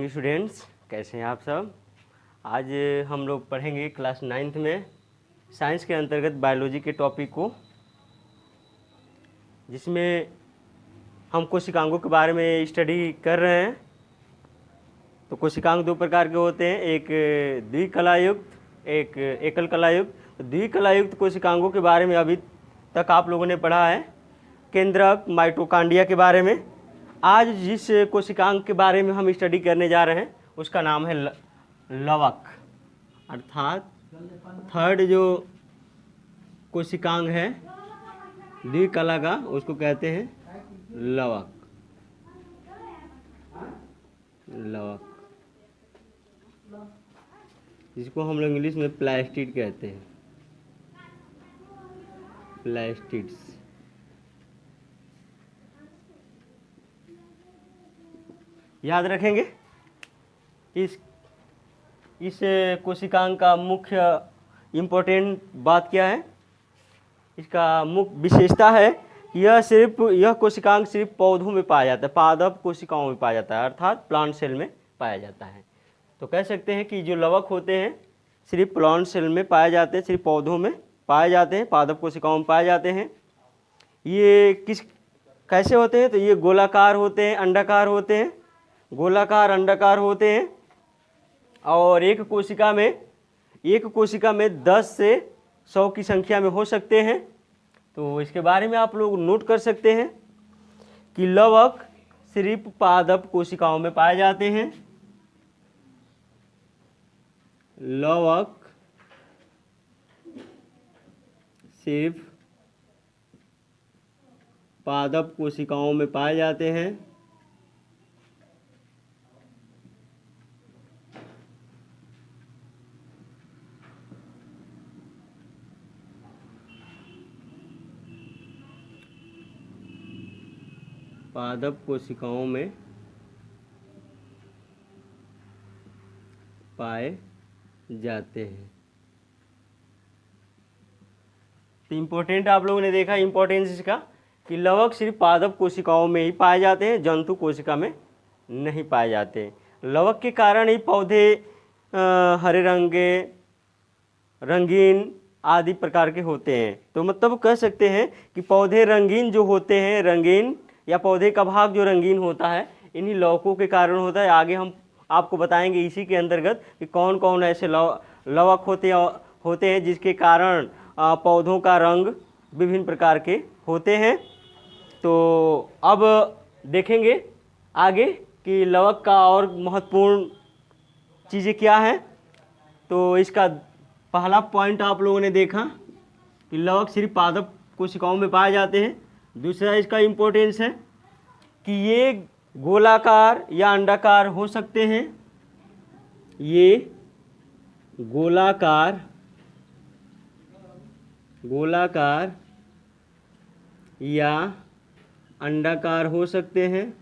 Morning students, कैसे हैं आप सब। आज हम लोग पढ़ेंगे क्लास 9th में साइंस के अंतर्गत बायोलॉजी के टॉपिक को, जिसमें हम कोशिकांगों के बारे में स्टडी कर रहे हैं। तो कोशिकांग दो प्रकार के होते हैं, एक द्विकलायुक्त, एक एकल कलायुक्त। तो द्विकलायुक्त कोशिकांगों के बारे में अभी तक आप लोगों ने पढ़ा है, केंद्रक, माइटोकॉन्ड्रिया के बारे में। आज जिस कोशिकांग के बारे में हम स्टडी करने जा रहे हैं उसका नाम है लवक, अर्थात थर्ड जो कोशिकांग है द्विकला का, उसको कहते हैं लवक। लवक जिसको हम लोग इंग्लिश में प्लास्टिड कहते हैं, प्लास्टिड्स। याद रखेंगे इस कोशिकांग का मुख्य इम्पोर्टेंट बात क्या है। इसका मुख्य विशेषता है कि यह कोशिकांग सिर्फ पौधों में पाया जाता है, पादप कोशिकाओं में पाया जाता है, अर्थात प्लांट सेल में पाया जाता है। तो कह सकते हैं कि जो लवक होते हैं सिर्फ प्लांट सेल में पाए जाते हैं, सिर्फ पौधों में पाए जाते हैं, पादप कोशिकाओं में पाए जाते हैं। ये कैसे होते हैं, तो ये गोलाकार होते हैं, अंडाकार होते हैं, गोलाकार अंडाकार होते हैं। और एक कोशिका में 10 से 100 की संख्या में हो सकते हैं। तो इसके बारे में आप लोग नोट कर सकते हैं कि लवक सिर्फ पादप कोशिकाओं में पाए जाते हैं। लवक सिर्फ पादप कोशिकाओं में पाए जाते हैं। पादप कोशिकाओं में पाए जाते हैं। तो इम्पोर्टेंट आप लोगों ने देखा इम्पोर्टेंस इसका कि लवक सिर्फ पादप कोशिकाओं में ही पाए जाते हैं, जंतु कोशिका में नहीं पाए जाते। लवक के कारण ही पौधे हरे रंग के, रंगीन आदि प्रकार के होते हैं। तो मतलब कह सकते हैं कि पौधे रंगीन जो होते हैं, रंगीन या पौधे का भाग जो रंगीन होता है, इन्हीं लवकों के कारण होता है। आगे हम आपको बताएंगे इसी के अंतर्गत कि कौन कौन ऐसे लवक होते हैं जिसके कारण पौधों का रंग विभिन्न प्रकार के होते हैं। तो अब देखेंगे आगे कि लवक का और महत्वपूर्ण चीज़ें क्या हैं। तो इसका पहला पॉइंट आप लोगों ने देखा कि लवक सिर्फ पादप कोशिकाओं में पाए जाते हैं। दूसरा इसका इम्पोर्टेंस है कि ये गोलाकार या अंडाकार हो सकते हैं। ये गोलाकार या अंडाकार हो सकते हैं,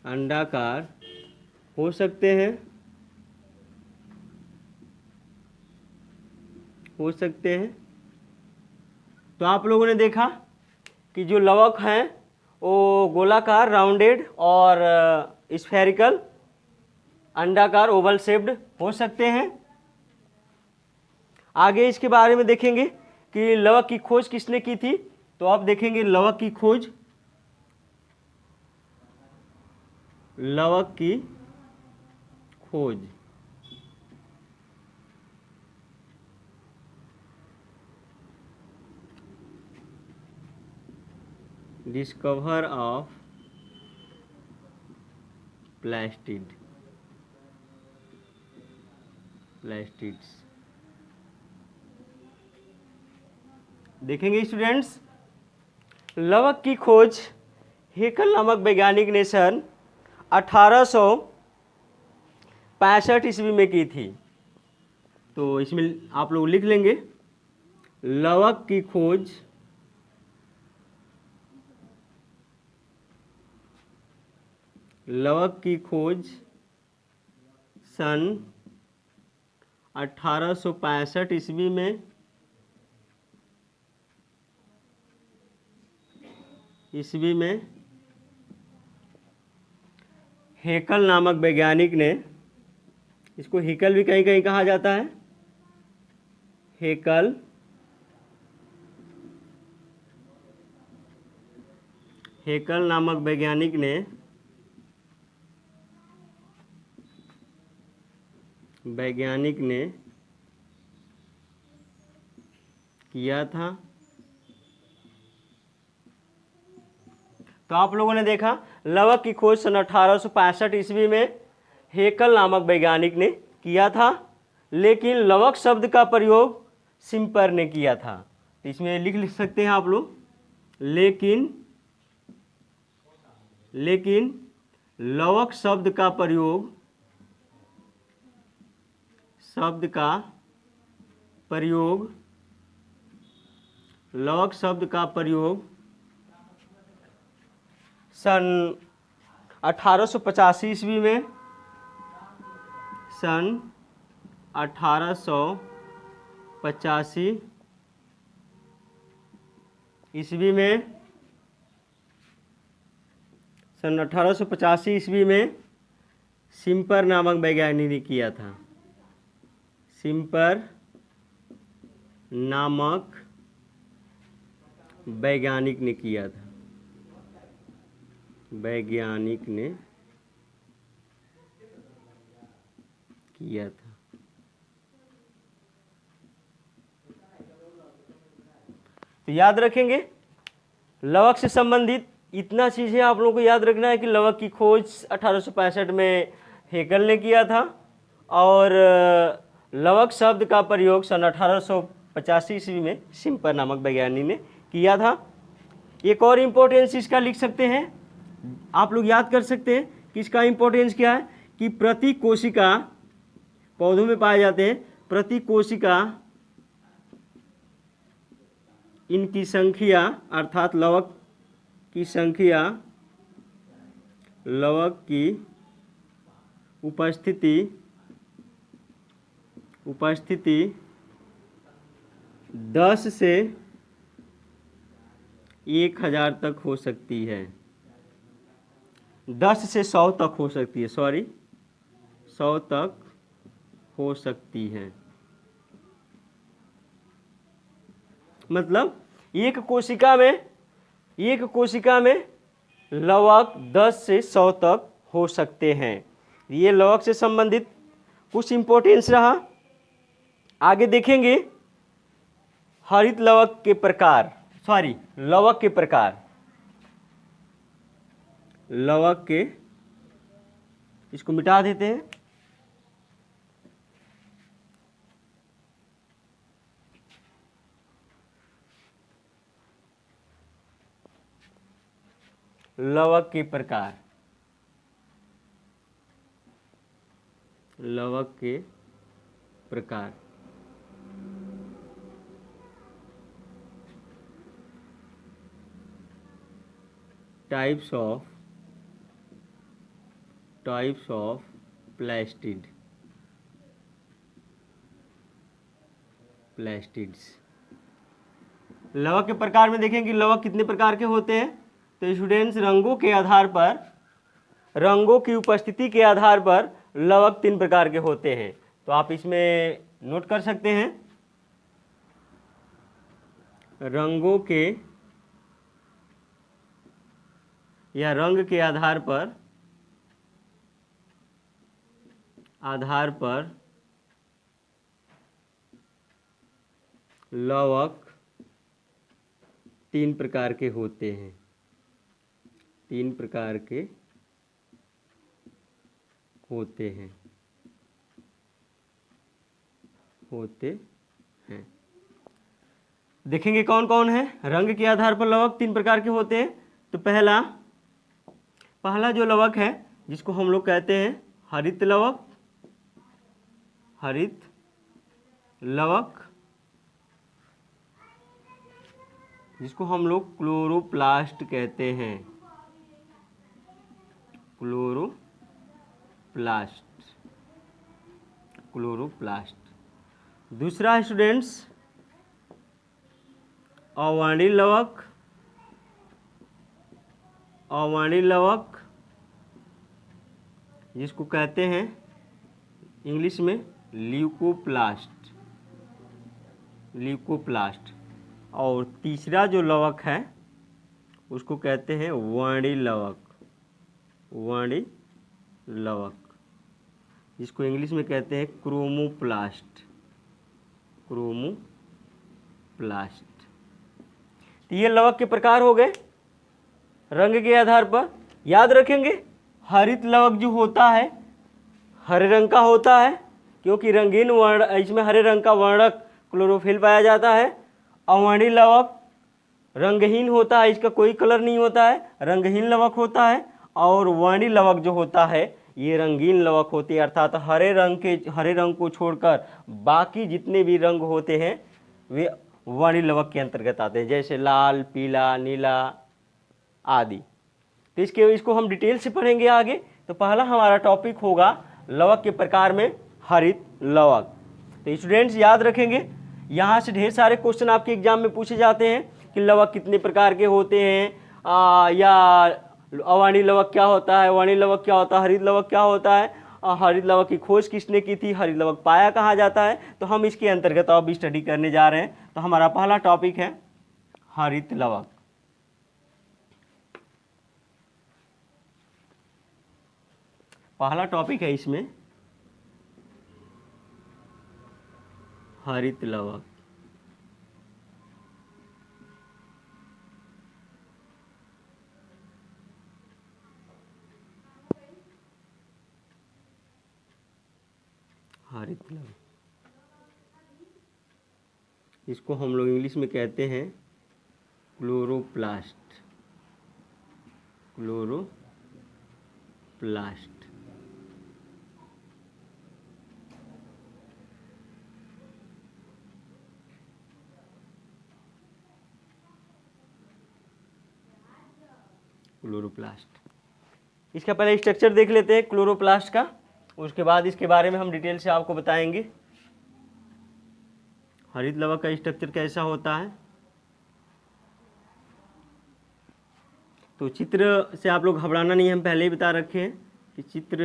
अंडाकार हो सकते हैं, हो सकते हैं। तो आप लोगों ने देखा कि जो लवक हैं वो गोलाकार, राउंडेड और स्फेरिकल, अंडाकार, ओवल शेप्ड हो सकते हैं। आगे इसके बारे में देखेंगे कि लवक की खोज किसने की थी। तो आप देखेंगे लवक की खोज डिस्कवर ऑफ प्लास्टिड्स। देखेंगे स्टूडेंट्स, लवक की खोज हेकल नामक वैज्ञानिक ने सन 1865 ईस्वी में की थी। तो इसमें आप लोग लिख लेंगे लवक की खोज सन 1865 ईस्वी में हेकल नामक वैज्ञानिक ने, इसको हेकल भी कहीं कहीं कहा जाता है, हेकल हेकल नामक वैज्ञानिक ने किया था। तो आप लोगों ने देखा लवक की खोज सन 1865 ईस्वी में हेकल नामक वैज्ञानिक ने किया था, लेकिन लवक शब्द का प्रयोग सिम्पर ने किया था। तो इसमें लिख सकते हैं आप लोग, लेकिन लवक शब्द का प्रयोग सन 1885 ईस्वी में, सन 1885 ईस्वी में, सन 1885 ईस्वी में सिम्पर नामक वैज्ञानिक ने किया था। सिम्पर नामक वैज्ञानिक ने किया था। तो याद रखेंगे लवक से संबंधित इतना चीज़ें आप लोगों को याद रखना है कि लवक की खोज 1865 में हेकल ने किया था और लवक शब्द का प्रयोग सन 1885 ईस्वी में सिम्पर नामक वैज्ञानिक ने किया था। एक और इम्पोर्टेंस इसका लिख सकते हैं, आप लोग याद कर सकते हैं कि इसका इम्पोर्टेंस क्या है कि प्रति कोशिका, पौधों में पाए जाते हैं, प्रति कोशिका इनकी संख्या अर्थात लवक की संख्या, लवक की उपस्थिति 10 से 1000 तक हो सकती है, 10 से 100 तक हो सकती है, 100 तक हो सकती है। मतलब एक कोशिका में लवक 10 से 100 तक हो सकते हैं। ये लवक से संबंधित कुछ इम्पोर्टेंस रहा। आगे देखेंगे हरित लवक के प्रकार, लवक के इसको मिटा देते हैं। लवक के प्रकार, टाइप्स ऑफ प्लास्टिड्स। लवक के प्रकार में देखें कि लवक कितने प्रकार के होते हैं। तो स्टूडेंट्स, रंगों की उपस्थिति के आधार पर लवक 3 प्रकार के होते हैं। तो आप इसमें नोट कर सकते हैं, रंगों के या रंग के आधार पर लवक 3 प्रकार के होते हैं, 3 प्रकार के होते हैं। देखेंगे कौन कौन है। रंग के आधार पर लवक 3 प्रकार के होते हैं। तो पहला जो लवक है जिसको हम लोग कहते हैं हरित लवक, जिसको हम लोग क्लोरोप्लास्ट कहते हैं, क्लोरोप्लास्ट। दूसरा है स्टूडेंट्स अवर्णीय लवक, जिसको कहते हैं इंग्लिश में ल्यूकोप्लास्ट, ल्यूकोप्लास्ट। और तीसरा जो लवक है उसको कहते हैं वर्णी लवक, वर्णी लवक, जिसको इंग्लिश में कहते हैं क्रोमोप्लास्ट, क्रोमोप्लास्ट। तो ये लवक के प्रकार हो गए रंग के आधार पर। याद रखेंगे हरित लवक जो होता है हरे रंग का होता है, क्योंकि रंगीन वर्ण इसमें हरे रंग का वर्णक क्लोरोफिल पाया जाता है। अवर्णी लवक रंगहीन होता है, इसका कोई कलर नहीं होता है, रंगहीन लवक होता है। और वर्णी लवक जो होता है ये रंगीन लवक होती है, अर्थात हरे रंग को छोड़कर बाकी जितने भी रंग होते हैं वे वर्णी लवक के अंतर्गत आते हैं, जैसे लाल, पीला, नीला आदि। तो इसको हम डिटेल से पढ़ेंगे आगे। तो पहला हमारा टॉपिक होगा लवक के प्रकार में हरित लवक। तो स्टूडेंट्स याद रखेंगे यहाँ से ढेर सारे क्वेश्चन आपके एग्जाम में पूछे जाते हैं कि लवक कितने प्रकार के होते हैं, या अवर्णी लवक क्या होता है, वर्णी लवक क्या होता है, हरित लवक क्या होता है, हरित लवक की खोज किसने की थी, हरित लवक पाया कहाँ जाता है। तो हम इसके अंतर्गत अब स्टडी करने जा रहे हैं। तो हमारा पहला टॉपिक है हरित लवक। पहला टॉपिक है इसमें हरित लवक। हरित लवक इसको हम लोग इंग्लिश में कहते हैं क्लोरोप्लास्ट, क्लोरोप्लास्ट। क्लोरोप्लास्ट इसका पहले स्ट्रक्चर देख लेते हैं क्लोरोप्लास्ट का, उसके बाद इसके बारे में हम डिटेल से आपको बताएंगे हरित लवक का स्ट्रक्चर कैसा होता है। तो चित्र से आप लोग घबराना नहीं, हम पहले ही बता रखे हैं कि चित्र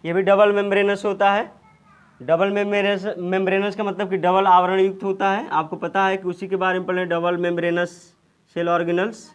ये भी डबल मेम्ब्रेनस होता है। डबल मेम्ब्रेनस का मतलब कि डबल आवरण युक्त होता है। आपको पता है कि उसी के बारे में पढ़े, डबल मेम्ब्रेनस सेल ऑर्गेनल्स।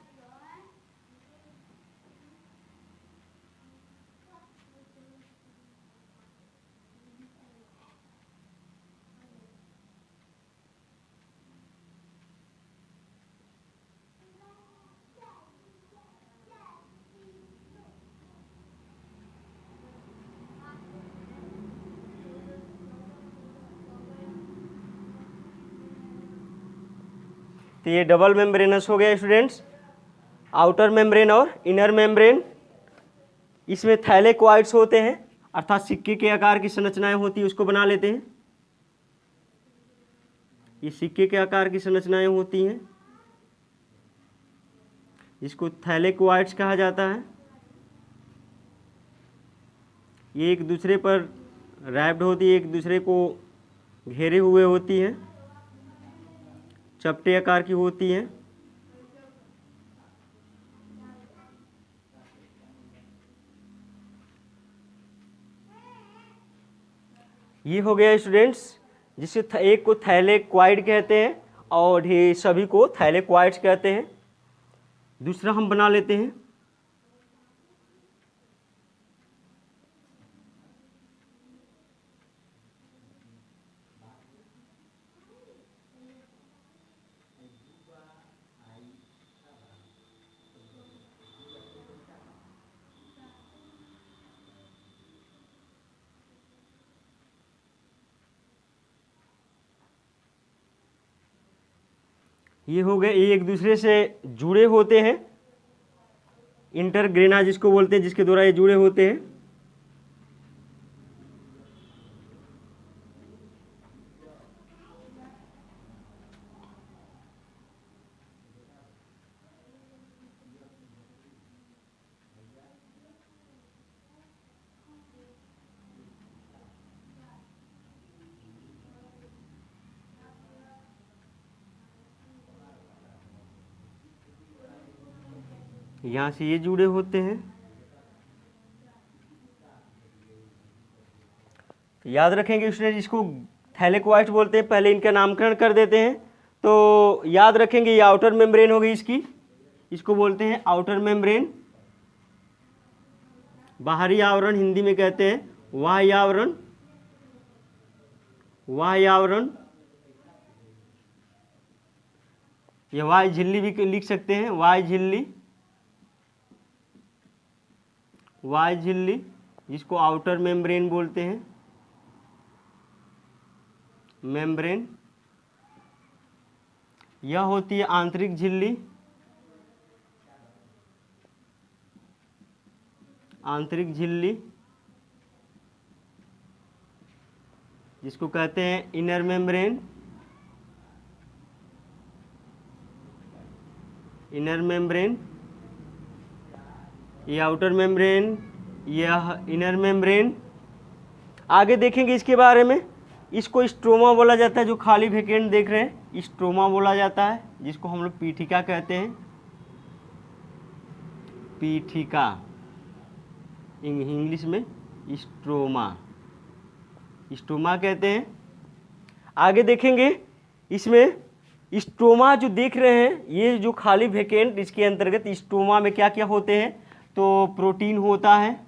तो ये डबल मेम्ब्रेनस हो गया स्टूडेंट्स, आउटर मेम्ब्रेन और इनर मेम्ब्रेन। इसमें थैलेकोइड्स होते हैं, अर्थात सिक्के के आकार की संरचनाएं होती है उसको बना लेते हैं। ये सिक्के के आकार की संरचनाएं होती हैं, इसको थैलेकोइड्स कहा जाता है। ये एक दूसरे पर रैप्ड होती है, एक दूसरे को घेरे हुए होती हैं, चपटे आकार की होती हैं। ये हो गया स्टूडेंट्स, जिसे एक को थैलेक्वाइड कहते हैं और ये सभी को थैलेक्वाइड्स कहते हैं। दूसरा हम बना लेते हैं ये हो गए, ये एक दूसरे से जुड़े होते हैं, इंटरग्रेना जिसको बोलते हैं, जिसके द्वारा ये जुड़े होते हैं। यहाँ से ये जुड़े होते हैं। तो याद रखेंगे स्टूडेंट, इसको थैलेकोइड्स बोलते हैं। पहले इनका नामकरण कर देते हैं। तो याद रखेंगे, ये आउटर मेम्ब्रेन होगी इसकी, इसको बोलते हैं आउटर मेम्ब्रेन, बाहरी आवरण हिंदी में कहते हैं बाह्य आवरण, बाह्य आवरण, या बाह्य झिल्ली भी लिख सकते हैं, बाह्य झिल्ली, बाह्य झिल्ली जिसको आउटर मेम्ब्रेन बोलते हैं, मेम्ब्रेन। यह होती है आंतरिक झिल्ली, आंतरिक झिल्ली जिसको कहते हैं इनर मेम्ब्रेन, इनर मेम्ब्रेन। ये आउटर मेम्ब्रेन, यह इनर मेम्ब्रेन। आगे देखेंगे इसके बारे में। इसको स्ट्रोमा बोला जाता है, जो खाली वेकेंट देख रहे हैं स्ट्रोमा बोला जाता है, जिसको हम लोग पीठिका कहते हैं, पीठिका इंग्लिश में स्ट्रोमा, स्ट्रोमा कहते हैं। आगे देखेंगे इसमें स्ट्रोमा जो देख रहे हैं, ये जो खाली वेकेंट, इसके अंतर्गत स्ट्रोमा में क्या क्या होते हैं, तो प्रोटीन होता है,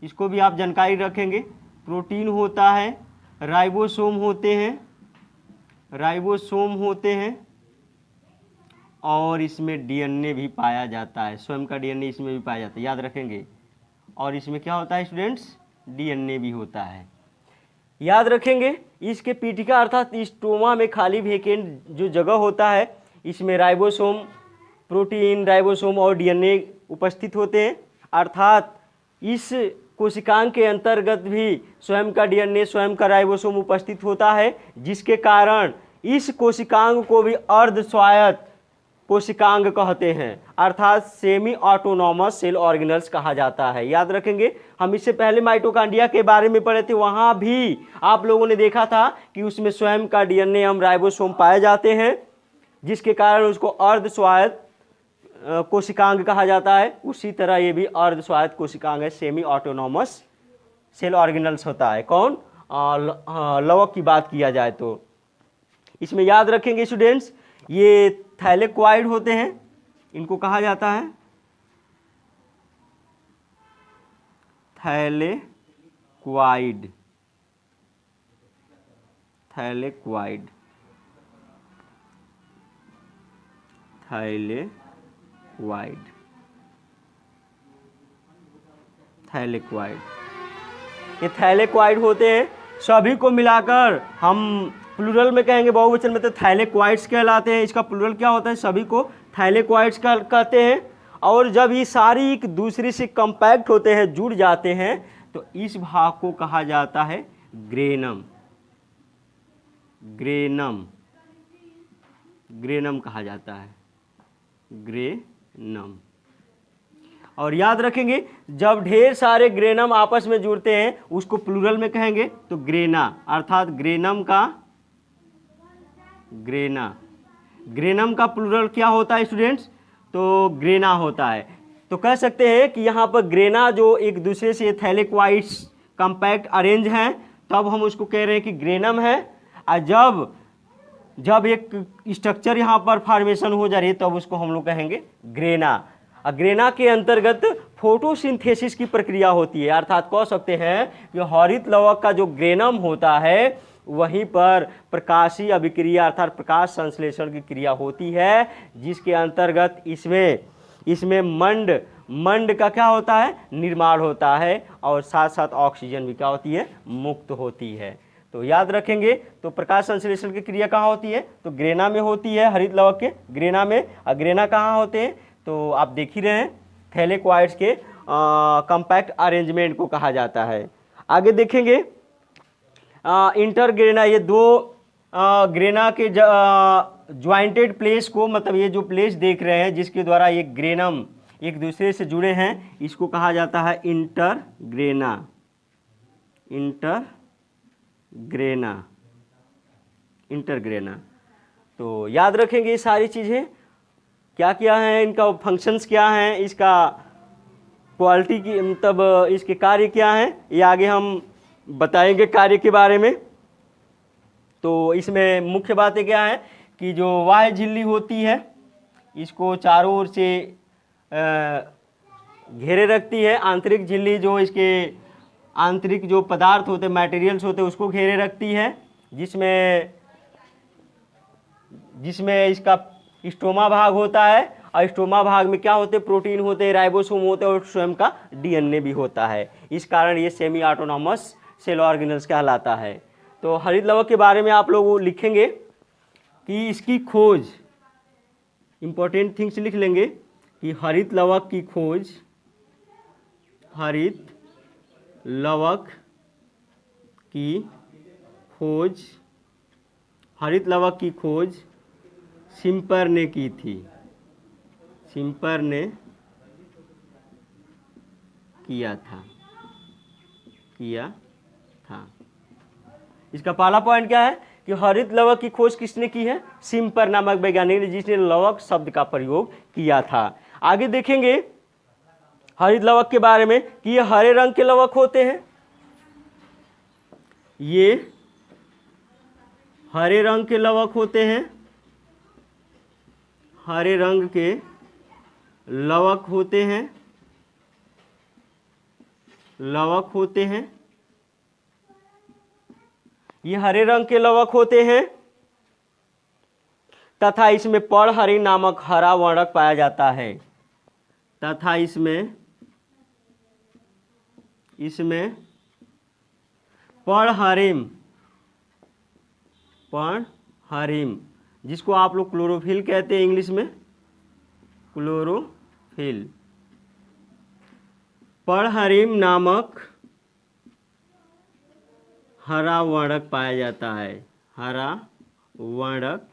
इसको भी आप जानकारी रखेंगे, प्रोटीन होता है, राइबोसोम होते हैं, राइबोसोम होते हैं, और इसमें डीएनए भी पाया जाता है, स्वयं का डीएनए इसमें भी पाया जाता है, याद रखेंगे। और इसमें क्या होता है स्टूडेंट्स, डीएनए भी होता है, याद रखेंगे। इसके पीठिका अर्थात स्ट्रोमा में खाली वेकेंट जो जगह होता है, इसमें राइबोसोम, प्रोटीन, राइबोसोम और डीएनए उपस्थित होते हैं। अर्थात इस कोशिकांग के अंतर्गत भी स्वयं का डीएनए, स्वयं का राइबोसोम उपस्थित होता है, जिसके कारण इस कोशिकांग को भी अर्ध स्वायत्त कोशिकांग कहते हैं, अर्थात सेमी ऑटोनॉमस सेल ऑर्गेनल्स कहा जाता है। याद रखेंगे, हम इससे पहले माइटोकॉन्ड्रिया के बारे में पढ़े थे, वहाँ भी आप लोगों ने देखा था कि उसमें स्वयं का डीएनए एवं राइबोसोम पाए जाते हैं, जिसके कारण उसको अर्ध स्वायत्त कोशिकांग कहा जाता है। उसी तरह ये भी अर्ध स्वायत्त कोशिकांग है, सेमी ऑटोनॉमस सेल ऑर्गेनल्स होता है। कौन, लवक की बात किया जाए तो इसमें याद रखेंगे स्टूडेंट्स, ये थैलेकोइड होते हैं, इनको कहा जाता है थैलेकोइड, थैलेकोइड, थैलेकोइड, थैलेकोइड। ये थैलेकोइड होते हैं, सभी को मिलाकर हम प्लूरल में कहेंगे, बहुवचन में तो थैलेकोइड्स कहलाते हैं। इसका प्लूरल क्या होता है, सभी को थैलेकोइड्स कहते हैं। और जब ये सारी एक दूसरे से कंपैक्ट होते हैं, जुड़ जाते हैं, तो इस भाग को कहा जाता है ग्रेनम, ग्रेनम, ग्रेनम कहा जाता है, ग्रेनम। और याद रखेंगे, जब ढेर सारे ग्रेनम आपस में जुड़ते हैं, उसको प्लूरल में कहेंगे तो ग्रेना, अर्थात ग्रेनम का, ग्रेना, ग्रेनम का प्लूरल क्या होता है स्टूडेंट्स, तो ग्रेना होता है। तो कह सकते हैं कि यहाँ पर ग्रेना जो एक दूसरे से थैलेकोइड्स कंपैक्ट अरेंज हैं, तब हम उसको कह रहे हैं कि ग्रेनम है। और जब एक स्ट्रक्चर यहाँ पर फॉर्मेशन हो जा रही है, तब उसको हम लोग कहेंगे ग्रेना। और ग्रेना के अंतर्गत फोटोसिंथेसिस की प्रक्रिया होती है, अर्थात कह सकते हैं कि हरित लवक का जो ग्रेनम होता है, वहीं पर प्रकाशीय अभिक्रिया अर्थात प्रकाश संश्लेषण की क्रिया होती है, जिसके अंतर्गत इसमें मंड का क्या होता है, निर्माण होता है, और साथ साथ ऑक्सीजन भी क्या होती है, मुक्त होती है। तो याद रखेंगे, तो प्रकाश संश्लेषण की क्रिया कहाँ होती है, तो ग्रेना में होती है, हरित लवक के ग्रेना में। और ग्रेना कहाँ होते हैं, तो आप देख ही रहे हैं, थैलेकोइड्स के कंपैक्ट अरेंजमेंट को कहा जाता है। आगे देखेंगे इंटरग्रेना, ये दो ग्रेना के ज्वाइंटेड प्लेस को, मतलब ये जो प्लेस देख रहे हैं जिसके द्वारा ये ग्रेनम एक दूसरे से जुड़े हैं, इसको कहा जाता है इंटरग्रेना, इंटरग्रेना, इंटरग्रेना। तो याद रखेंगे ये सारी चीज़ें। क्या क्या है, इनका फंक्शंस क्या हैं, इसका क्वालिटी की मतलब इसके कार्य क्या हैं, ये आगे हम बताएंगे कार्य के बारे में। तो इसमें मुख्य बातें क्या है कि जो बाह्य झिल्ली होती है इसको चारों ओर से घेरे रखती है। आंतरिक झिल्ली जो इसके आंतरिक जो पदार्थ होते हैं, मटेरियल्स होते हैं, उसको घेरे रखती है, जिसमें इसका स्टोमा भाग होता है। और स्टोमा भाग में क्या होते हैं, प्रोटीन होते हैं, राइबोसोम होते हैं और स्वयं का डीएनए भी होता है। इस कारण ये सेमी ऑटोनॉमस सेल ऑर्गेनल्स कहलाता है। तो हरित लवक के बारे में आप लोग लिखेंगे कि इसकी खोज, इंपॉर्टेंट थिंग्स लिख लेंगे कि हरित लवक की खोज, हरित लवक की खोज, हरित लवक की खोज शिम्पर ने की थी, शिम्पर ने किया था। इसका पहला पॉइंट क्या है कि हरित लवक की खोज किसने की है, शिम्पर नामक वैज्ञानिक ने, जिसने लवक शब्द का प्रयोग किया था। आगे देखेंगे हरित लवक के बारे में कि ये हरे रंग के लवक होते हैं, ये हरे रंग के लवक होते हैं, हरे रंग के लवक होते हैं, लवक होते हैं, ये हरे रंग के लवक होते हैं तथा इसमें पर्णहरिण नामक हरा वर्णक पाया जाता है, तथा इसमें पर्णहरिण, जिसको आप लोग क्लोरोफिल कहते हैं इंग्लिश में, क्लोरोफिल, पर्णहरिण नामक हरा वर्णक पाया जाता है, हरा वर्णक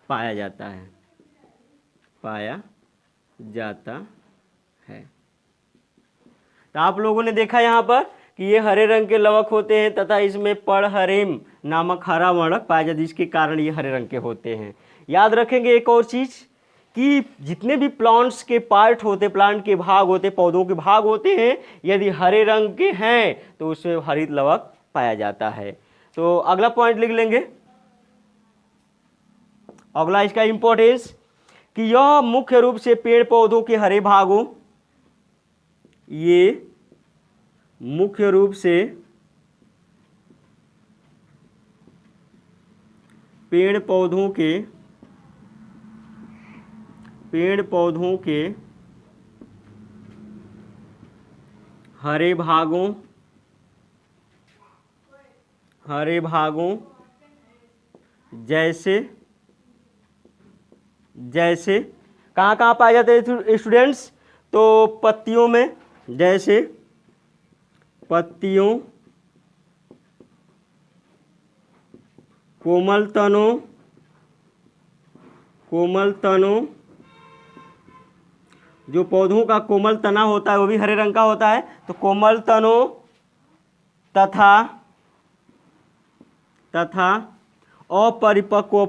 पाया जाता है, तो आप लोगों ने देखा यहाँ पर कि ये हरे रंग के लवक होते हैं तथा इसमें पर्णहरिण नामक हरा वर्णक पाया जाता है, जिसके कारण ये हरे रंग के होते हैं। याद रखेंगे एक और चीज़ कि जितने भी प्लांट्स के पार्ट होते, प्लांट के भाग होते, पौधों के भाग होते हैं, यदि हरे रंग के हैं तो उसमें हरित लवक पाया जाता है। तो अगला पॉइंट लिख लेंगे, अगला इसका इंपॉर्टेंस कि यह मुख्य रूप से पेड़ पौधों के हरे भागों, ये मुख्य रूप से पेड़ पौधों के हरे भागों जैसे कहाँ कहाँ पाए जाते हैं स्टूडेंट्स, तो पत्तियों में, जैसे पत्तियों, कोमल तनों, जो पौधों का कोमल तना होता है वो भी हरे रंग का होता है, तो कोमल तनों तथा अपरिपक्व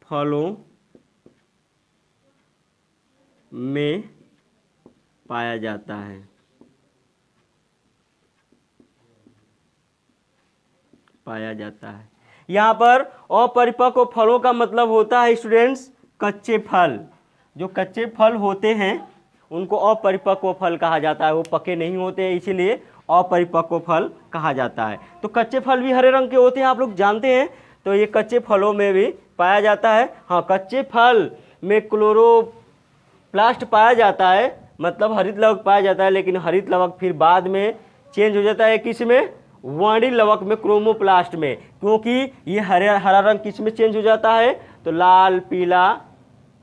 फलों में पाया जाता है, यहाँ पर अपरिपक्व फलों का मतलब होता है स्टूडेंट्स कच्चे फल। जो कच्चे फल होते हैं उनको अपरिपक्व फल कहा जाता है, वो पके नहीं होते, इसीलिए अपरिपक्व फल कहा जाता है। तो कच्चे फल भी हरे रंग के होते हैं, आप लोग जानते हैं, तो ये कच्चे फलों में भी पाया जाता है। हाँ, कच्चे फल में क्लोरोप्लास्ट पाया जाता है, मतलब हरित लवक पाया जाता है, लेकिन हरित लवक फिर बाद में चेंज हो जाता है, किस में, वर्णिल लवक में, क्रोमोप्लास्ट में, क्योंकि ये हरा रंग किस में चेंज हो जाता है, तो लाल, पीला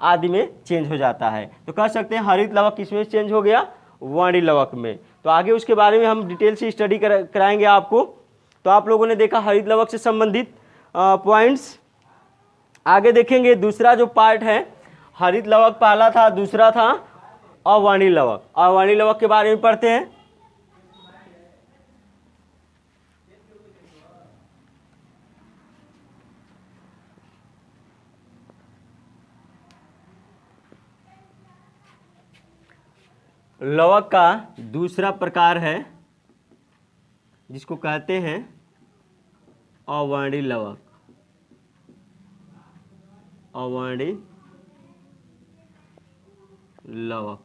आदि में चेंज हो जाता है। तो कह सकते हैं हरित लवक किस में चेंज हो गया, वर्णिल लवक में। तो आगे उसके बारे में हम डिटेल से स्टडी कराएंगे आपको। तो आप लोगों ने देखा हरित लवक से संबंधित पॉइंट्स। आगे देखेंगे दूसरा जो पार्ट है, हरित लवक पहला था, दूसरा था अवर्णिल लवक। अवर्णिल लवक के बारे में पढ़ते हैं। लवक का दूसरा प्रकार है जिसको कहते हैं अवर्णी लवक। अवर्णी लवक,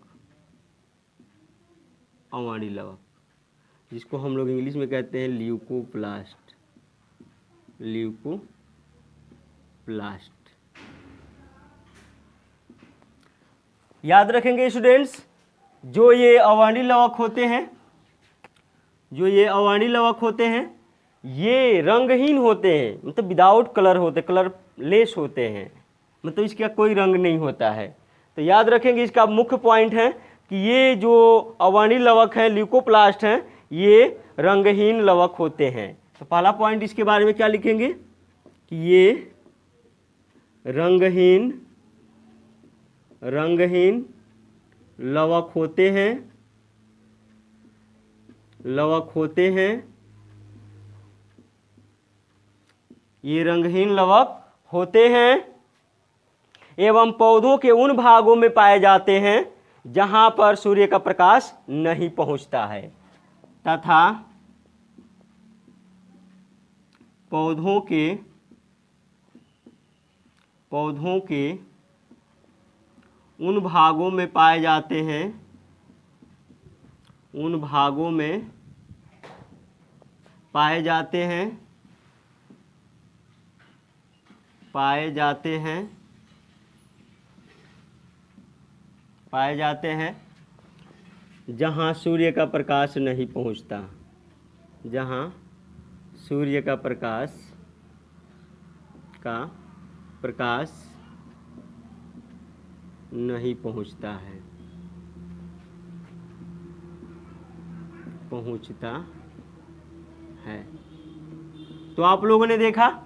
अवर्णी लवक, जिसको हम लोग इंग्लिश में कहते हैं ल्यूकोप्लास्ट। ल्यूकोप्लास्ट। याद रखेंगे स्टूडेंट्स, जो ये अवर्णी लवक होते हैं, जो ये अवर्णी लवक होते हैं, ये रंगहीन होते हैं, मतलब विदाउट कलर होते, कलरलेस होते हैं, मतलब इसका कोई रंग नहीं होता है। तो याद रखेंगे, इसका मुख्य पॉइंट है कि ये जो अवर्णी लवक हैं, ल्यूकोप्लास्ट हैं, ये रंगहीन लवक होते हैं। तो पहला पॉइंट इसके बारे में क्या लिखेंगे कि ये रंगहीन लवक होते हैं, ये रंगहीन लवक होते हैं एवं पौधों के उन भागों में पाए जाते हैं जहां पर सूर्य का प्रकाश नहीं पहुंचता है, तथा पौधों के उन भागों में पाए जाते हैं, उन भागों में पाए जाते हैं जहां सूर्य का प्रकाश नहीं पहुंचता, जहां सूर्य का प्रकाश नहीं पहुंचता है। तो आप लोगों ने देखा,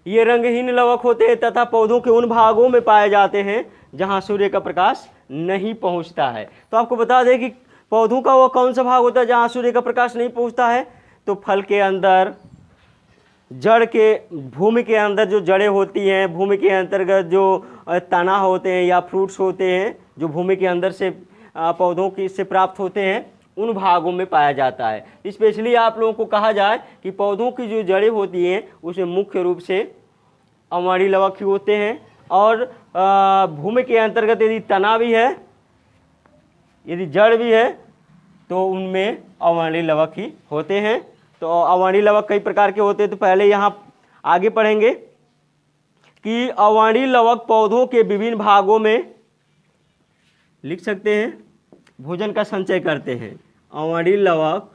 ये रंगहीन लवक होते हैं तथा पौधों के उन भागों में पाए जाते हैं जहां सूर्य का प्रकाश नहीं पहुंचता है। तो आपको बता दें कि पौधों का वो कौन सा भाग होता है जहां सूर्य का प्रकाश नहीं पहुंचता है। तो फल के अंदर, जड़ के, भूमि के अंदर जो जड़ें होती हैं, भूमि के अंतर्गत जो तना होते हैं या फ्रूट्स होते हैं जो भूमि के अंदर से पौधों की से प्राप्त होते हैं, उन भागों में पाया जाता है। स्पेशली आप लोगों को कहा जाए कि पौधों की जो जड़ें होती हैं उसमें मुख्य रूप से अवर्णी लवक ही होते हैं, और भूमि के अंतर्गत यदि तना भी है, यदि जड़ भी है, तो उनमें अवर्णी लवक ही होते हैं। तो अवर्णी लवक कई प्रकार के होते हैं। तो पहले यहाँ आगे पढ़ेंगे कि अवर्णी लवक पौधों के विभिन्न भागों में, लिख सकते हैं, भोजन का संचय करते हैं। अवर्णी लवक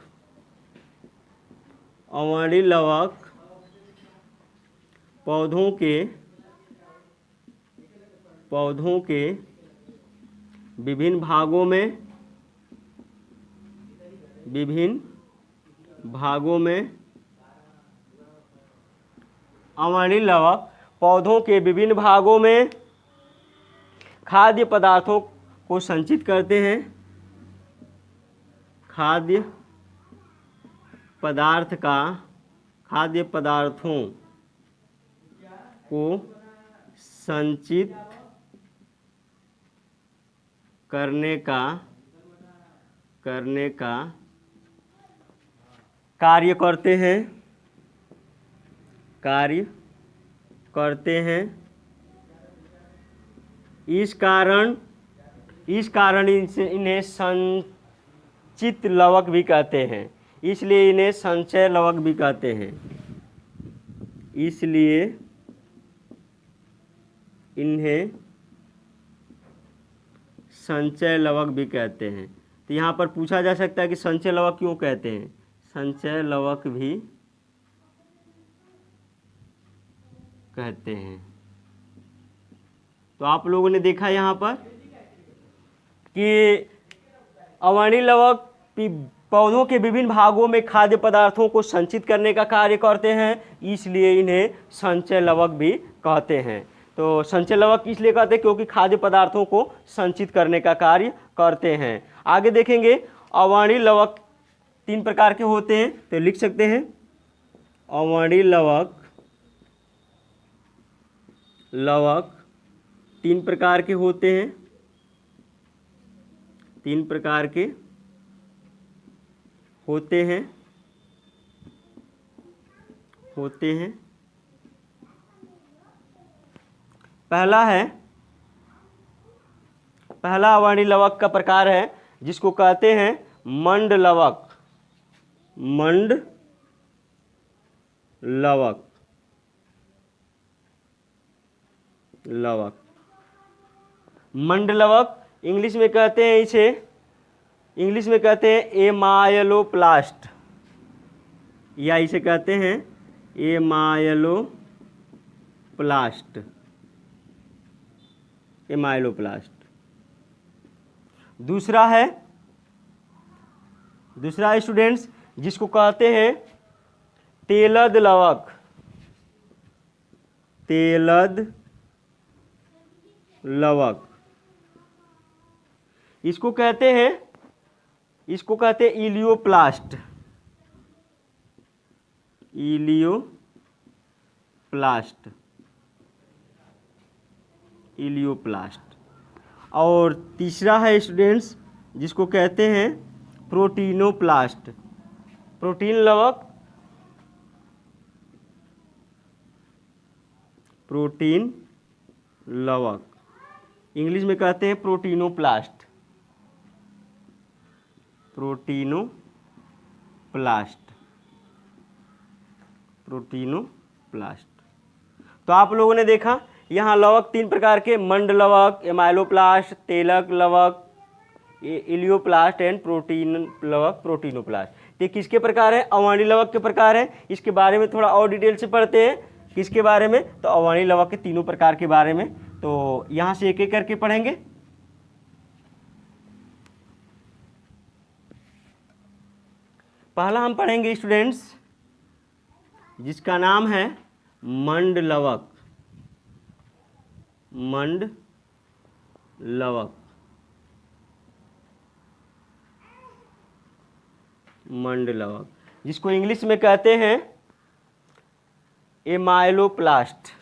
पौधों के विभिन्न भागों में अवर्णी लवक पौधों के विभिन्न भागों में खाद्य पदार्थों को संचित करते हैं। खाद्य पदार्थों को संचित करने का कार्य करते हैं। इस कारण इन्हें संचित लवक भी कहते हैं, इसलिए इन्हें संचय लवक भी कहते हैं। इसलिए इन्हें संचय लवक भी कहते हैं। तो यहाँ पर पूछा जा सकता है कि संचय लवक क्यों कहते हैं। संचय लवक भी कहते हैं। तो आप लोगों ने देखा यहाँ पर कि अवर्णी लवक पौधों के विभिन्न भागों में खाद्य पदार्थों को संचित करने का कार्य करते हैं, इसलिए इन्हें संचय लवक भी कहते हैं। तो संचय लवक इसलिए कहते हैं क्योंकि खाद्य पदार्थों को संचित करने का कार्य करते हैं। आगे देखेंगे, अवर्णी लवक 3 प्रकार के होते हैं। तो लिख सकते हैं, अवर्णी लवक 3 प्रकार के होते हैं। तीन प्रकार के होते हैं पहला अवर्णी लवक का प्रकार है जिसको कहते हैं मंड लवक। मंड लवक मंड लवक इंग्लिश में कहते हैं इसे, इंग्लिश में कहते हैं एमाइलोप्लास्ट, या इसे कहते हैं एमाइलोप्लास्ट। दूसरा स्टूडेंट्स जिसको कहते हैं तेलद लवक। इसको कहते हैं इलियोप्लास्ट। और तीसरा है स्टूडेंट्स जिसको कहते हैं प्रोटीनोप्लास्ट। प्रोटीन लवक इंग्लिश में कहते हैं प्रोटीनोप्लास्ट। तो आप लोगों ने देखा यहाँ लवक तीन प्रकार के, मंड लवक, एमाइलोप्लास्ट, तेलक लवक, इलियोप्लास्ट एंड प्रोटीन लवक, प्रोटीनोप्लास्ट। ये किसके प्रकार है? अवर्णी लवक के प्रकार है। इसके बारे में थोड़ा और डिटेल से पढ़ते हैं। किसके बारे में? तो अवर्णी लवक के तीनों प्रकार के बारे में। तो यहाँ से एक एक करके पढ़ेंगे। पहला हम पढ़ेंगे स्टूडेंट्स जिसका नाम है मंड लवक। मंड लवक जिसको इंग्लिश में कहते हैं एमाइलोप्लास्ट।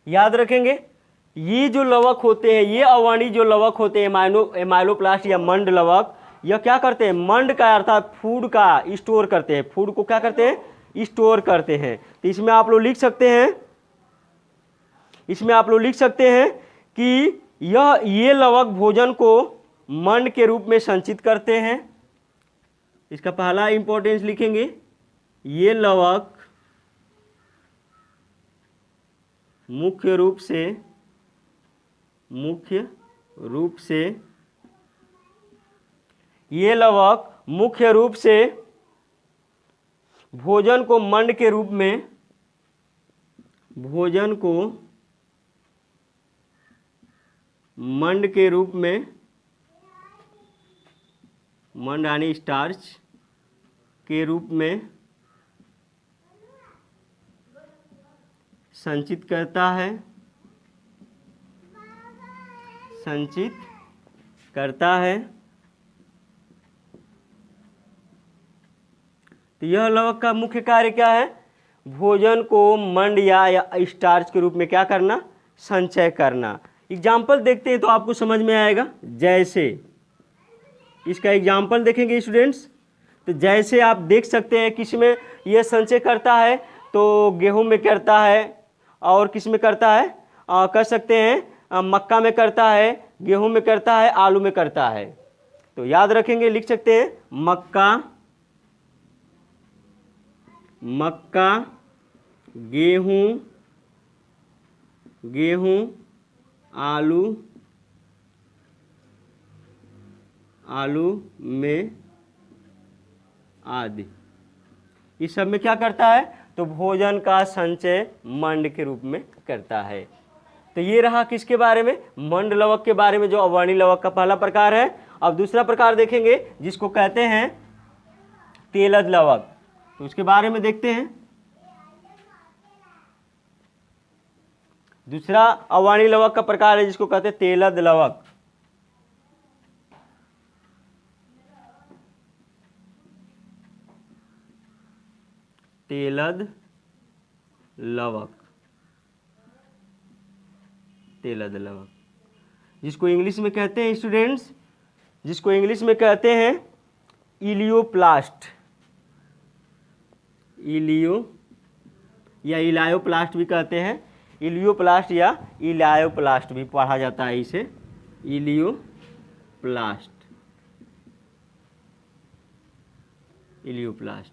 याद रखेंगे ये जो लवक होते हैं, ये अवर्णी जो लवक होते हैं एमाइलोप्लास्ट या मंड लवक, यह क्या करते हैं? मंड का अर्थात फूड का स्टोर करते हैं। फूड को क्या करते हैं? स्टोर करते हैं। तो इसमें आप लोग लिख सकते हैं कि ये लवक भोजन को मंड के रूप में संचित करते हैं। इसका पहला इंपॉर्टेंस लिखेंगे, ये लवक मुख्य रूप से भोजन को मंड के रूप में, मंड यानी स्टार्च के रूप में संचित करता है। तो यह लवक का मुख्य कार्य क्या है? भोजन को मंड या स्टार्च के रूप में क्या करना? संचय करना। एग्जाम्पल देखते हैं तो आपको समझ में आएगा। जैसे इसका एग्जाम्पल देखेंगे स्टूडेंट्स, तो जैसे आप देख सकते हैं किसमें यह संचय करता है, तो गेहूं में करता है, और किस में करता है? कह सकते हैं मक्का में करता है, गेहूं में करता है, आलू में करता है। तो याद रखेंगे, लिख सकते हैं मक्का, गेहूं, आलू में आदि। इस सब में क्या करता है? तो भोजन का संचय मंड के रूप में करता है। तो ये रहा किसके बारे में? मंड लवक के बारे में, जो अवर्णी लवक का पहला प्रकार है। अब दूसरा प्रकार देखेंगे जिसको कहते हैं तेलद लवक। तो उसके बारे में देखते हैं। दूसरा अवर्णी लवक का प्रकार है जिसको कहते हैं तेलद लवक। तेलद लवक, तेलद लवक, जिसको इंग्लिश में कहते हैं स्टूडेंट्स, जिसको इंग्लिश में कहते हैं इलियोप्लास्ट, इलियो या इलायोप्लास्ट भी कहते हैं, इलियोप्लास्ट या इलायोप्लास्ट भी पढ़ा जाता है इसे, इलियोप्लास्ट, इलियोप्लास्ट।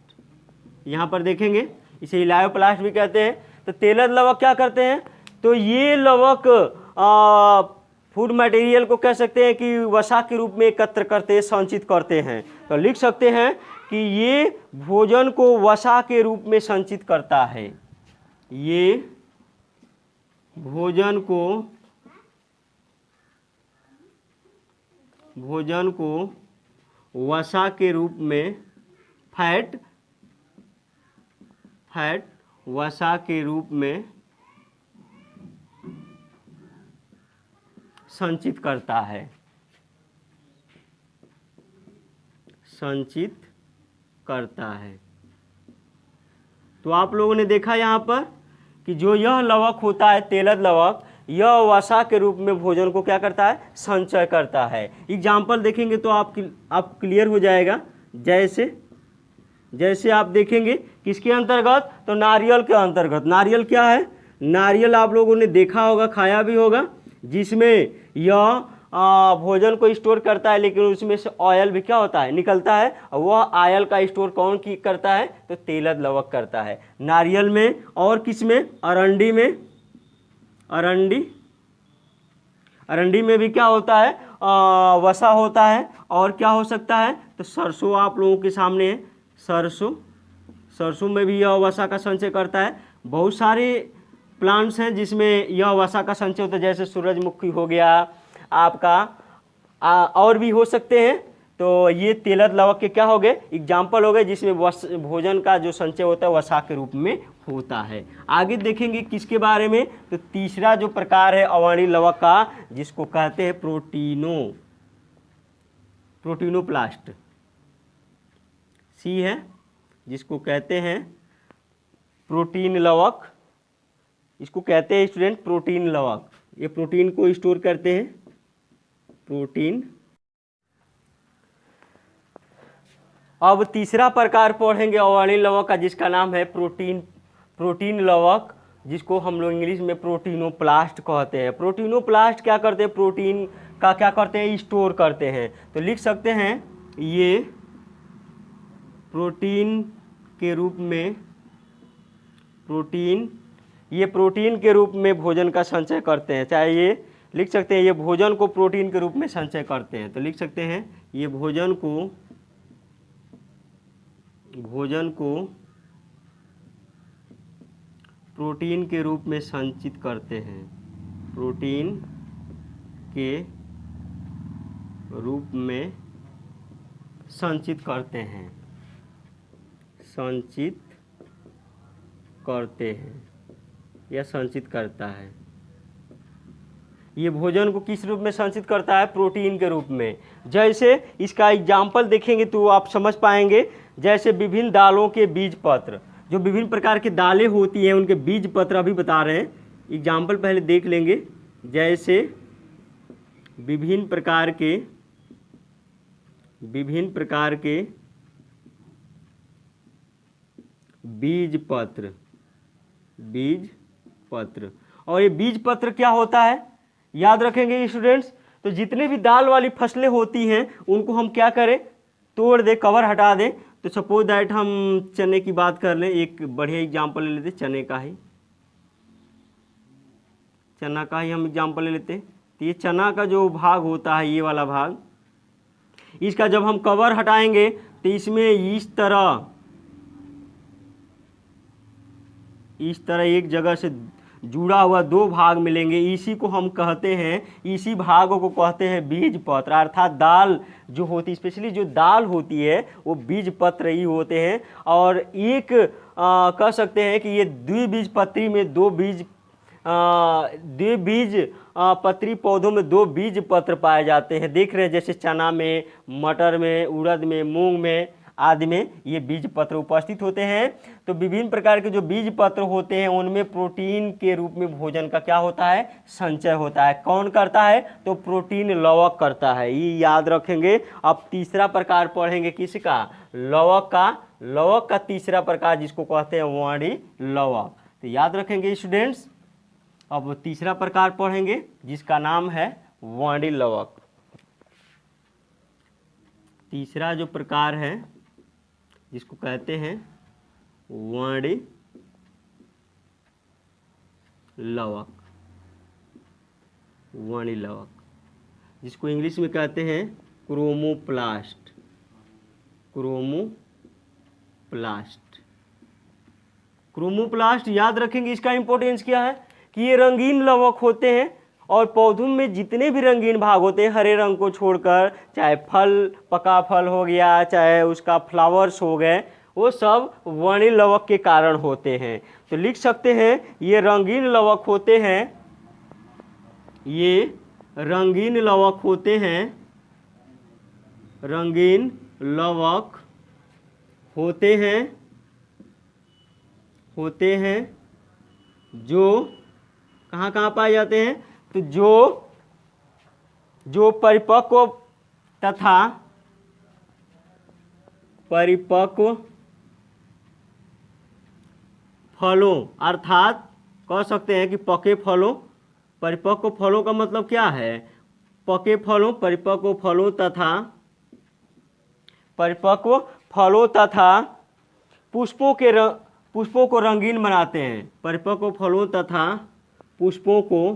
यहाँ पर देखेंगे इसे इलायोप्लास्ट भी कहते हैं। तो तेलद लवक क्या करते हैं, तो ये लवक फूड मटेरियल को कह सकते हैं कि वसा के रूप में एकत्र करते हैं, संचित करते हैं। तो लिख सकते हैं कि ये भोजन को वसा के रूप में संचित करता है, ये भोजन को वसा के रूप में, फैट वसा के रूप में संचित करता है, संचित करता है। तो आप लोगों ने देखा यहाँ पर कि जो यह लवक होता है तेलद लवक, यह वसा के रूप में भोजन को क्या करता है, संचय करता है। एग्जाम्पल देखेंगे तो आप क्लियर हो जाएगा। जैसे आप देखेंगे किसके अंतर्गत, तो नारियल के अंतर्गत। नारियल क्या है, नारियल आप लोगों ने देखा होगा, खाया भी होगा, जिसमें यह भोजन को स्टोर करता है, लेकिन उसमें से ऑयल भी क्या होता है, निकलता है। और वह ऑयल का स्टोर कौन की करता है, तो तेलद लवक करता है। नारियल में और किस में, अरंडी में, अरंडी में भी क्या होता है, वसा होता है। और क्या हो सकता है, तो सरसों आप लोगों के सामने है, सरसों में भी यह वसा का संचय करता है। बहुत सारे प्लांट्स हैं जिसमें यह वसा का संचय होता है, जैसे सूरजमुखी हो गया आपका, और भी हो सकते हैं। तो ये तेलद लवक के क्या हो गए, एग्जाम्पल हो गए, जिसमें भोजन का जो संचय होता है वसा के रूप में होता है। आगे देखेंगे किसके बारे में, तो तीसरा जो प्रकार है अवर्णीय लवक का, जिसको कहते हैं प्रोटीनोप्लास्ट, सी है, जिसको कहते हैं प्रोटीन लवक, इसको कहते हैं स्टूडेंट प्रोटीन लवक। ये प्रोटीन को स्टोर करते हैं, प्रोटीन। अब तीसरा प्रकार पढ़ेंगे अवर्णीय लवक का, जिसका नाम है प्रोटीन लवक, जिसको हम लोग इंग्लिश में प्रोटीनोप्लास्ट कहते हैं। प्रोटीनोप्लास्ट क्या करते हैं, प्रोटीन का क्या करते हैं, स्टोर करते हैं। तो लिख सकते हैं ये प्रोटीन के रूप में भोजन का संचय करते हैं। चाहे ये लिख सकते हैं, ये भोजन को प्रोटीन के रूप में संचय करते हैं। तो लिख सकते हैं ये भोजन को प्रोटीन के रूप में संचित करते हैं, प्रोटीन के रूप में संचित करते हैं, या संचित करता है। ये भोजन को किस रूप में संचित करता है, प्रोटीन के रूप में। जैसे इसका एग्जाम्पल देखेंगे तो आप समझ पाएंगे। जैसे विभिन्न दालों के बीज पत्र, जो विभिन्न प्रकार की दालें होती हैं उनके बीज पत्र अभी बता रहे हैं। एग्जाम्पल पहले देख लेंगे। जैसे विभिन्न प्रकार के बीज पत्र। और ये बीज पत्र क्या होता है, याद रखेंगे स्टूडेंट्स। तो जितने भी दाल वाली फसलें होती हैं उनको हम क्या करें, तोड़ दें, कवर हटा दें। तो सपोज दैट हम चने की बात कर लें, एक बढ़िया एग्जाम्पल ले लेते, चना का ही हम एग्जाम्पल ले लेते। तो ये चना का जो भाग होता है, ये वाला भाग, इसका जब हम कवर हटाएंगे तो इसमें इस तरह एक जगह से जुड़ा हुआ दो भाग मिलेंगे। इसी को हम कहते हैं, इसी भागों को कहते हैं बीज पत्र। अर्थात दाल जो होती, स्पेशली जो दाल होती है वो बीज पत्र ही होते हैं। और एक कह सकते हैं कि ये द्विबीजपत्री में द्विबीजपत्री पौधों में दो बीज पत्र पाए जाते हैं। देख रहे हैं, जैसे चना में, मटर में, उड़द में, मूंग में आदि में ये बीज पत्र उपस्थित होते हैं। तो विभिन्न प्रकार के जो बीज पत्र होते हैं उनमें प्रोटीन के रूप में भोजन का क्या होता है, संचय होता है। कौन करता है, तो प्रोटीन लवक करता है, ये याद रखेंगे। अब तीसरा प्रकार पढ़ेंगे किसका, लवक का। लवक का तीसरा प्रकार जिसको कहते हैं वर्णी लवक, तो याद रखेंगे स्टूडेंट्स। अब तीसरा प्रकार पढ़ेंगे जिसका नाम है वर्णी लवक। तीसरा जो प्रकार है जिसको कहते हैं वर्णी लवक, वर्णी लवक, जिसको इंग्लिश में कहते हैं क्रोमोप्लास्ट। क्रोमोप्लास्ट, क्रोमोप्लास्ट याद रखेंगे। इसका इंपॉर्टेंस क्या है कि ये रंगीन लवक होते हैं और पौधों में जितने भी रंगीन भाग होते हैं हरे रंग को छोड़कर, चाहे फल, पका फल हो गया, चाहे उसका फ्लावर्स हो गए, वो सब वर्णी लवक के कारण होते हैं। तो लिख सकते हैं ये रंगीन लवक होते हैं, ये रंगीन लवक होते हैं, रंगीन लवक होते हैं जो कहाँ कहाँ पाए जाते हैं, तो जो परिपक्व तथा परिपक्व फलों, अर्थात कह सकते हैं कि पके फलों, परिपक्व फलों का मतलब क्या है, पके फलों, परिपक्व फलों तथा परिपक्व फलों तथा पुष्पों को रंगीन बनाते हैं। परिपक्व फलों तथा पुष्पों को,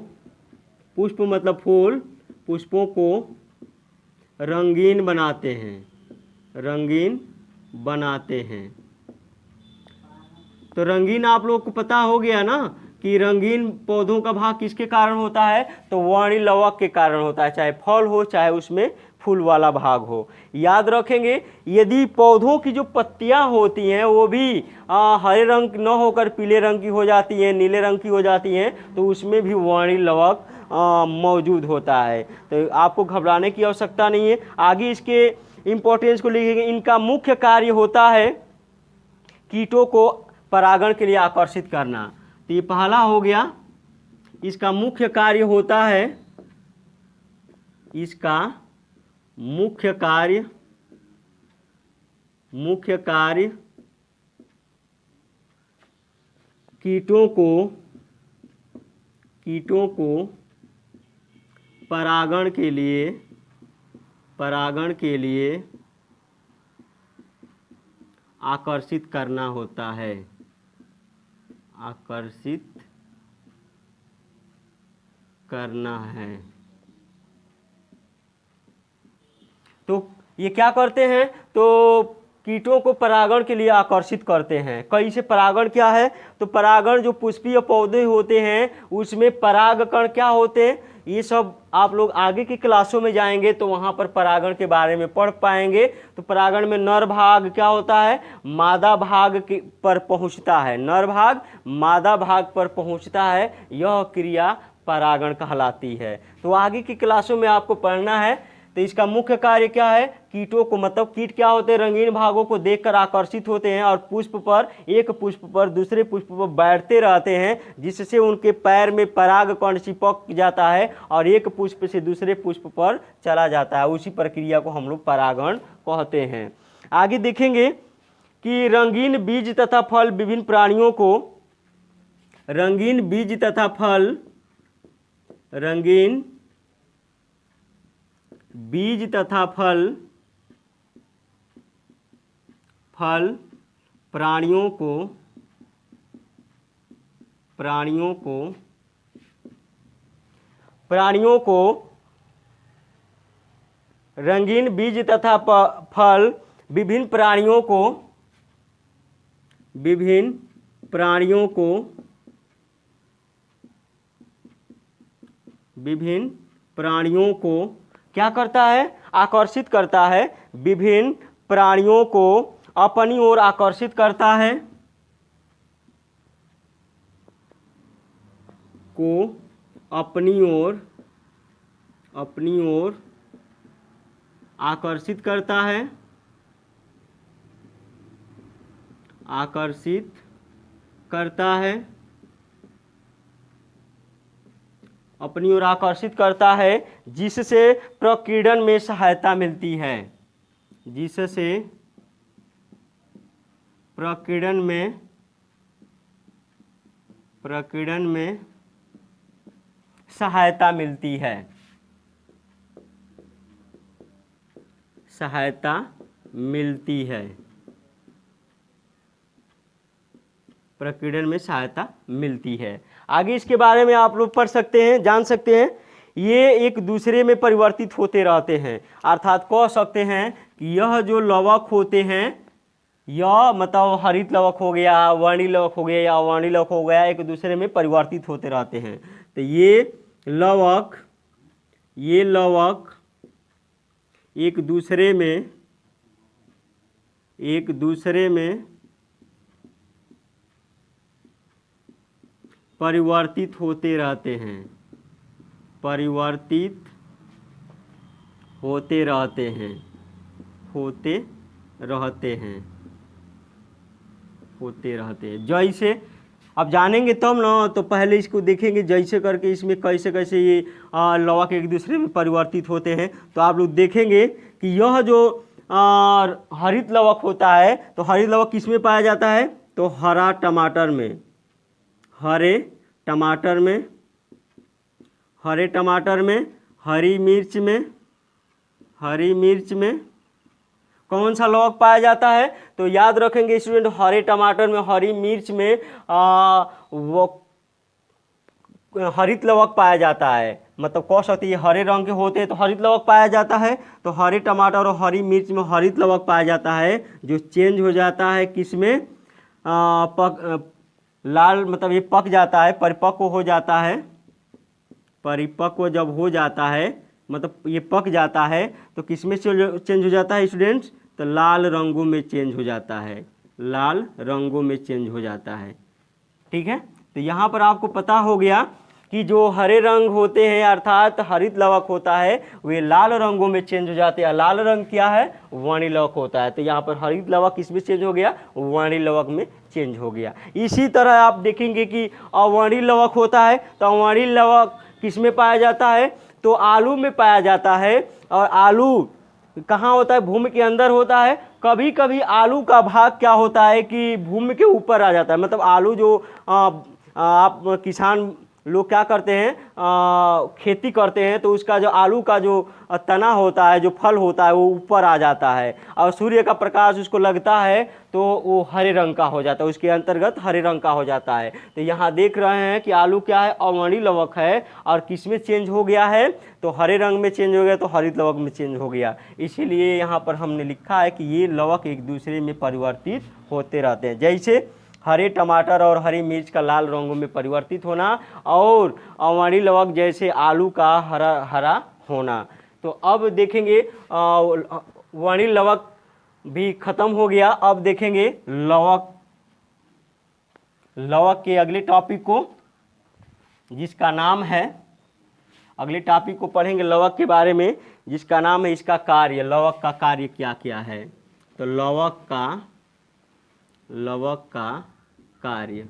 पुष्प मतलब फूल, पुष्पों को रंगीन बनाते हैं, रंगीन बनाते हैं। तो रंगीन आप लोग को पता हो गया ना कि रंगीन पौधों का भाग किसके कारण होता है, तो वर्णी लवक के कारण होता है, चाहे फल हो चाहे उसमें फूल वाला भाग हो। याद रखेंगे यदि पौधों की जो पत्तियां होती हैं वो भी हरे रंग न होकर पीले रंग की हो जाती हैं, नीले रंग की हो जाती हैं, तो उसमें भी वर्णी लवक मौजूद होता है। तो आपको घबराने की आवश्यकता नहीं है। आगे इसके इम्पोर्टेंस को लिखेंगे। इनका मुख्य कार्य होता है कीटों को परागण के लिए आकर्षित करना। तो ये पहला हो गया, इसका मुख्य कार्य होता है, इसका मुख्य कार्य कीटों को परागण के लिए आकर्षित करना होता है, आकर्षित करना है। तो ये क्या करते हैं, तो कीटों को परागण के लिए आकर्षित करते हैं। कैसे परागण क्या है, तो परागण जो पुष्पीय पौधे होते हैं उसमें परागकण क्या होते हैं, ये सब आप लोग आगे की क्लासों में जाएंगे तो वहाँ पर परागण के बारे में पढ़ पाएंगे। तो परागण में नर भाग क्या होता है, मादा भाग पर पहुँचता है, नर भाग मादा भाग पर पहुँचता है, यह क्रिया परागण कहलाती है। तो आगे की क्लासों में आपको पढ़ना है। तो इसका मुख्य कार्य क्या है, कीटों को, मतलब कीट क्या होते हैं, रंगीन भागों को देखकर आकर्षित होते हैं और एक पुष्प पर दूसरे पुष्प पर बैठते रहते हैं, जिससे उनके पैर में परागकण चिपक जाता है और एक पुष्प से दूसरे पुष्प पर चला जाता है। उसी प्रक्रिया को हम लोग परागण कहते हैं। आगे देखेंगे कि रंगीन बीज तथा फल विभिन्न प्राणियों को, रंगीन बीज तथा फल, रंगीन बीज तथा फल प्राणियों को रंगीन बीज तथा फल विभिन्न प्राणियों को क्या करता है, आकर्षित करता है, विभिन्न प्राणियों को अपनी ओर आकर्षित करता है, को अपनी ओर आकर्षित करता है आकर्षित करता है, अपनी ओर आकर्षित करता है, जिससे प्रकीर्णन में सहायता मिलती है, जिससे प्रकीर्णन में सहायता मिलती है, सहायता मिलती है, प्रकीर्णन में सहायता मिलती है। आगे इसके बारे में आप लोग पढ़ सकते हैं, जान सकते हैं। ये एक दूसरे में परिवर्तित होते रहते हैं, अर्थात कह सकते हैं कि यह जो लवक होते हैं, यह मतलब हरित लवक हो गया, वर्णी लवक हो गया या अवर्णी लवक हो गया, एक दूसरे में परिवर्तित होते रहते हैं। तो ये लवक एक दूसरे में परिवर्तित होते रहते हैं, परिवर्तित होते रहते हैं, होते रहते हैं। जैसे अब जानेंगे तब ना, तो पहले इसको देखेंगे जैसे करके इसमें कैसे कैसे ये लवक एक दूसरे में परिवर्तित होते हैं। तो आप लोग देखेंगे कि यह जो हरित लवक होता है, तो हरित लवक किस में पाया जाता है? तो हरा टमाटर में, हरे टमाटर में, हरी मिर्च में कौन सा लवक पाया जाता है? तो याद रखेंगे स्टूडेंट, हरे टमाटर में, हरी मिर्च में वो हरित लवक पाया जाता है। मतलब कह सकते हैं हरे रंग के होते हैं तो हरित लवक पाया जाता है। तो हरे टमाटर और हरी मिर्च में हरित लवक पाया जाता है, जो चेंज हो जाता है किसमें? लाल, मतलब ये पक जाता है, परिपक्व हो जाता है। परिपक्व जब हो जाता है, मतलब ये पक जाता है, तो किसमें चेंज हो जाता है स्टूडेंट्स? तो लाल रंगों में चेंज हो जाता है, लाल रंगों में चेंज हो जाता है। ठीक है, तो यहाँ पर आपको पता हो गया कि जो हरे रंग होते हैं अर्थात हरित लवक होता है, वे लाल रंगों में चेंज हो जाते हैं। लाल रंग क्या है? वर्णी लवक होता है। तो यहाँ पर हरित लवक किसमें चेंज हो गया? वर्णी लवक में चेंज हो गया। इसी तरह आप देखेंगे कि अवर्णी लवक होता है, तो अवर्णी लवक किसमें पाया जाता है? तो आलू में पाया जाता है। और आलू कहाँ होता है? भूमि के अंदर होता है। कभी कभी आलू का भाग क्या होता है कि भूमि के ऊपर आ जाता है। मतलब आलू जो आप किसान लोग क्या करते हैं, खेती करते हैं, तो उसका जो आलू का जो तना होता है, जो फल होता है, वो ऊपर आ जाता है और सूर्य का प्रकाश उसको लगता है तो वो हरे रंग का हो जाता है, उसके अंतर्गत हरे रंग का हो जाता है। तो यहाँ देख रहे हैं कि आलू क्या है? अवर्णी लवक है। और किस में चेंज हो गया है? तो हरे रंग में चेंज हो गया, तो हरित लवक में चेंज हो गया। इसीलिए यहाँ पर हमने लिखा है कि ये लवक एक दूसरे में परिवर्तित होते रहते हैं। जैसे हरे टमाटर और हरी मिर्च का लाल रंगों में परिवर्तित होना, और अवर्णी लवक जैसे आलू का हरा होना। तो अब देखेंगे वर्णी लवक भी खत्म हो गया। अब देखेंगे लवक के अगले टॉपिक को, जिसका नाम है, अगले टॉपिक को पढ़ेंगे लवक के बारे में, जिसका नाम है इसका कार्य। लवक का कार्य क्या क्या है? तो लवक का कार्य,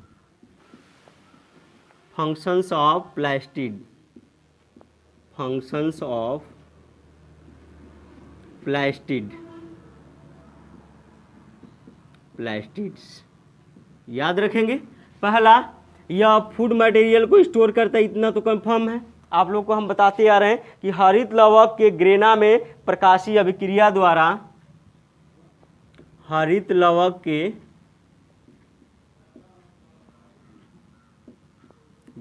functions of plastid, functions of plastids याद रखेंगे। पहला, यह फूड मटेरियल को स्टोर करता है, इतना तो कंफर्म है। आप लोग को हम बताते आ रहे हैं कि हरित लवक के ग्रेना में प्रकाशीय अभिक्रिया द्वारा, हरित लवक के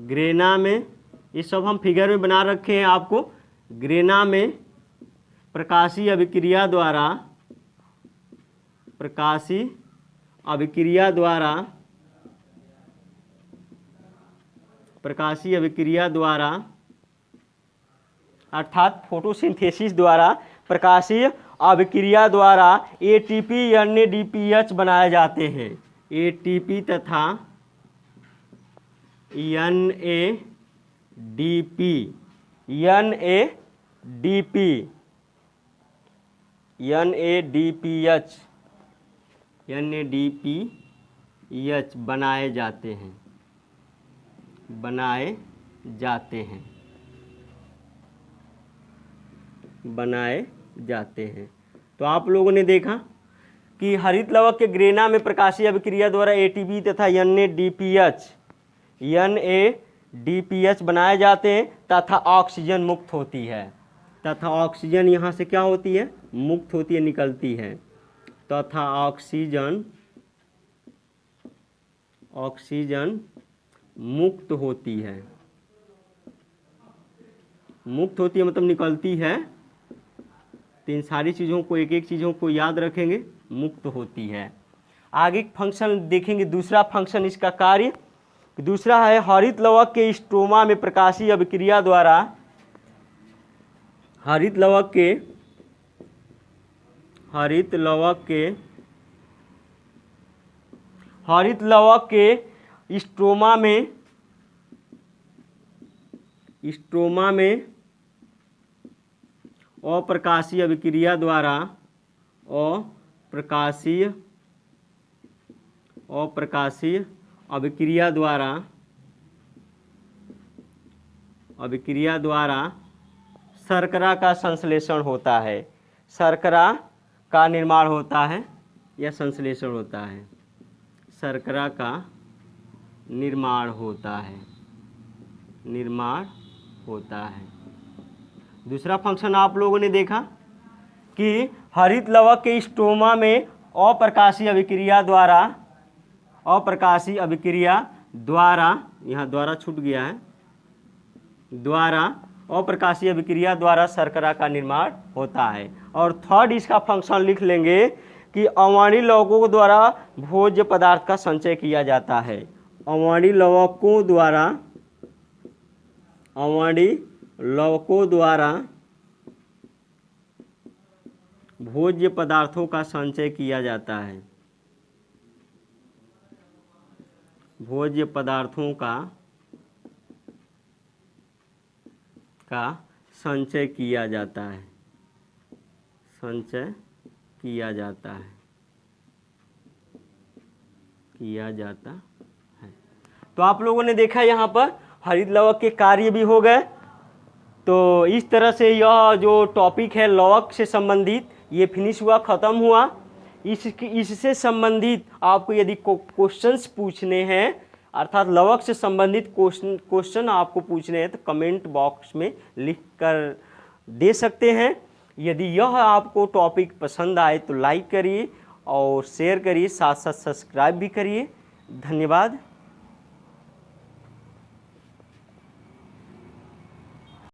ग्रेना में, ये सब हम फिगर में बना रखे हैं आपको, ग्रेना में प्रकाशीय अभिक्रिया द्वारा, प्रकाशीय अभिक्रिया द्वारा अर्थात फोटोसिंथेसिस द्वारा, प्रकाशीय अभिक्रिया द्वारा एटीपी NADPH बनाए जाते हैं। एटीपी तथा NADPH यच बनाए जाते हैं, बनाए जाते हैं, बनाए जाते हैं। तो आप लोगों ने देखा कि हरित लवक के ग्रेना में प्रकाशीय अभिक्रिया द्वारा एटीपी तथा NADPH बनाए जाते हैं तथा ऑक्सीजन मुक्त होती है, तथा ऑक्सीजन यहाँ से क्या होती है, मुक्त होती है, निकलती है, तथा ऑक्सीजन मुक्त होती है, मुक्त होती है मतलब निकलती है। तो इन सारी चीज़ों को, एक एक चीज़ों को याद रखेंगे, मुक्त होती है। आगे फंक्शन देखेंगे, दूसरा फंक्शन इसका कार्य, दूसरा है हरित लवक के स्ट्रोमा में प्रकाशीय अभिक्रिया द्वारा, हरित लवक के स्ट्रोमा में अप्रकाशीय अभिक्रिया द्वारा, अप्रकाशीय अभिक्रिया द्वारा शर्करा का संश्लेषण होता है, शर्करा का निर्माण होता है या संश्लेषण होता है, शर्करा का निर्माण होता है, दूसरा फंक्शन आप लोगों ने देखा कि हरित लवक के स्ट्रोमा में अप्रकाशीय अभिक्रिया द्वारा, यहाँ द्वारा छूट गया है, अप्रकाशीय अभिक्रिया द्वारा शर्करा का निर्माण होता है। और थर्ड इसका फंक्शन लिख लेंगे कि अवाणी लवकों द्वारा भोज्य पदार्थ का संचय किया जाता है, अवाणी लवकों द्वारा भोज्य पदार्थों का संचय किया जाता है, भोज्य पदार्थों का संचय किया जाता है, तो आप लोगों ने देखा यहाँ पर हरित लवक के कार्य भी हो गए। तो इस तरह से यह जो टॉपिक है लवक से संबंधित, ये फिनिश हुआ, ख़त्म हुआ। इससे संबंधित आपको यदि क्वेश्चंस पूछने हैं, अर्थात लवक से संबंधित क्वेश्चन आपको पूछने हैं, तो कमेंट बॉक्स में लिख कर दे सकते हैं। यदि यह आपको टॉपिक पसंद आए तो लाइक करिए और शेयर करिए, साथ साथ सब्सक्राइब भी करिए। धन्यवाद।